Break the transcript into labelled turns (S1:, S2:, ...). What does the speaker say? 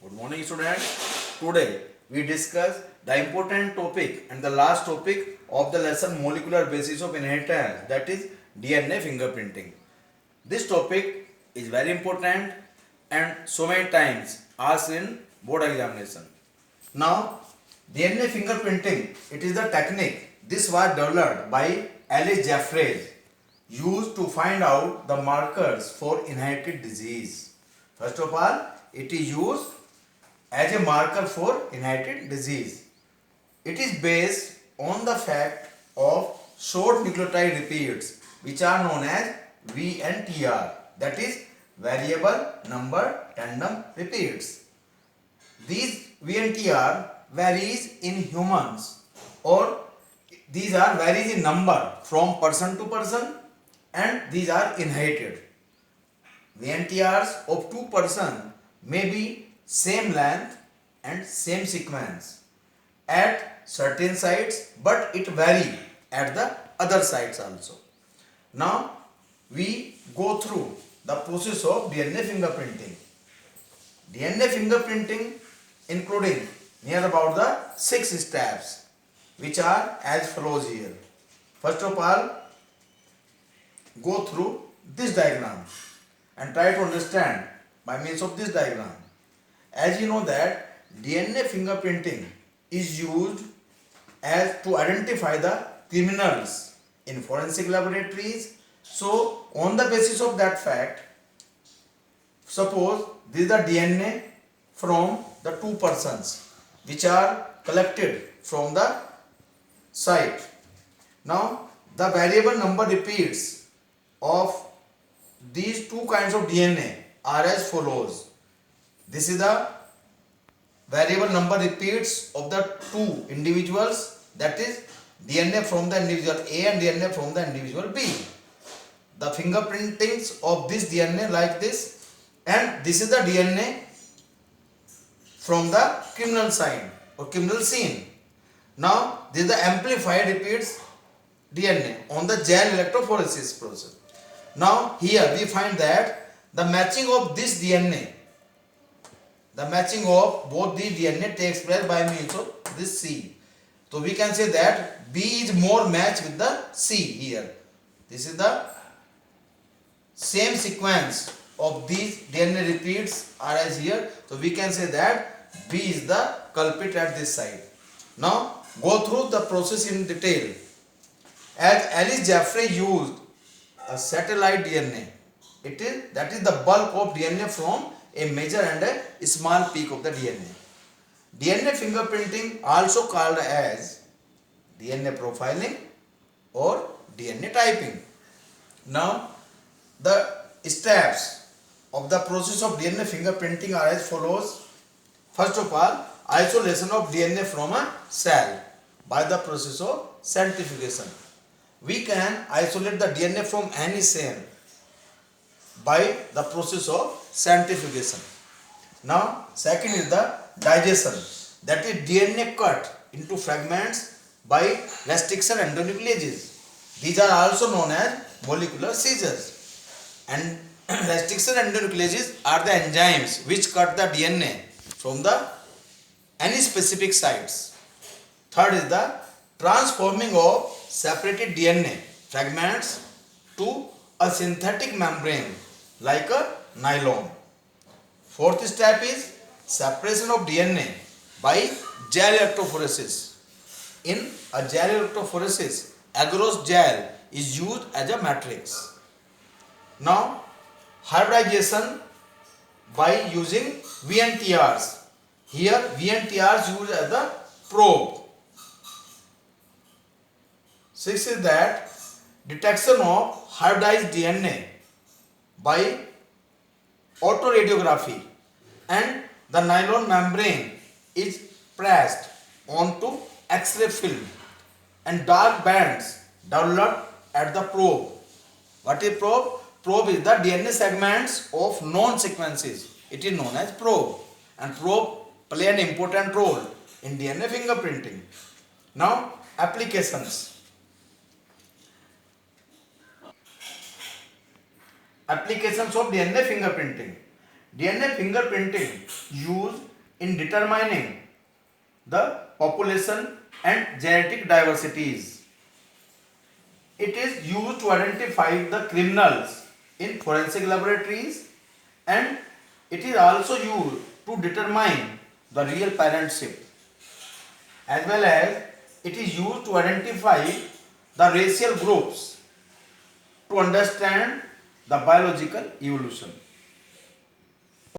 S1: Good morning, students. Today we discuss the important topic and the last topic of the lesson molecular basis of inheritance, that is DNA fingerprinting. This topic is very important and so many times asked in board examination. Now, DNA fingerprinting, it is the technique. This was developed by Alice Jeffreys, used to find out the markers for inherited disease. First of all, it is used as a marker for inherited disease. It is based on the fact of short nucleotide repeats, which are known as VNTR, that is variable number tandem repeats. These VNTR varies in humans, or these are varies in number from person to person, and these are inherited. VNTRs of two persons may be same length and same sequence at certain sites, but it vary at the other sites also. Now we go through the process of DNA fingerprinting. DNA fingerprinting including near about the 6 steps, which are as follows here. First of all, go through this diagram and try to understand by means of this diagram. As you know that DNA fingerprinting is used as to identify the criminals in forensic laboratories. So on the basis of that fact, suppose this is the DNA from the two persons which are collected from the site. Now the variable number repeats of these two kinds of DNA are as follows. This is the variable number repeats of the two individuals, that is DNA from the individual A and DNA from the individual B. The fingerprintings of this DNA like this, and this is the DNA from the criminal scene or criminal scene. Now this is the amplified repeats DNA on the gel electrophoresis process. Now here we find that the matching of this DNA, the matching of both the DNA takes place by means of this C. So we can say that B is more matched with the C here. This is the same sequence of these DNA repeats are as here. So we can say that B is the culprit at this side. Now go through the process in detail. As Alice Jeffrey used a satellite DNA, that is the bulk of DNA from a major and a small peak of the DNA. DNA fingerprinting, also called as DNA profiling or DNA typing. Now the steps of the process of DNA fingerprinting are as follows. First of all, isolation of DNA from a cell by the process of centrifugation. We can isolate the DNA from any cell by the process of centrifugation. Now second is the digestion, that is DNA cut into fragments by restriction endonucleases. These are also known as molecular scissors, and restriction endonucleases are the enzymes which cut the DNA from the any specific sites. Third is the transforming of separated DNA fragments to a synthetic membrane like a nylon. Fourth step is separation of DNA by gel electrophoresis. In a gel electrophoresis, agarose gel is used as a matrix. Now hybridization by using VNTRs. Here VNTRs used as the probe. Sixth is that detection of hybridized DNA by autoradiography, and the nylon membrane is pressed onto X-ray film and dark bands developed at the probe. What is probe? Probe is the DNA segments of known sequences. It is known as probe, and probe play an important role in DNA fingerprinting. Now applications. Applications of DNA fingerprinting. DNA fingerprinting used in determining the population and genetic diversities. It is used to identify the criminals in forensic laboratories, and it is also used to determine the real parentship, as well as it is used to identify the racial groups to understand the biological evolution.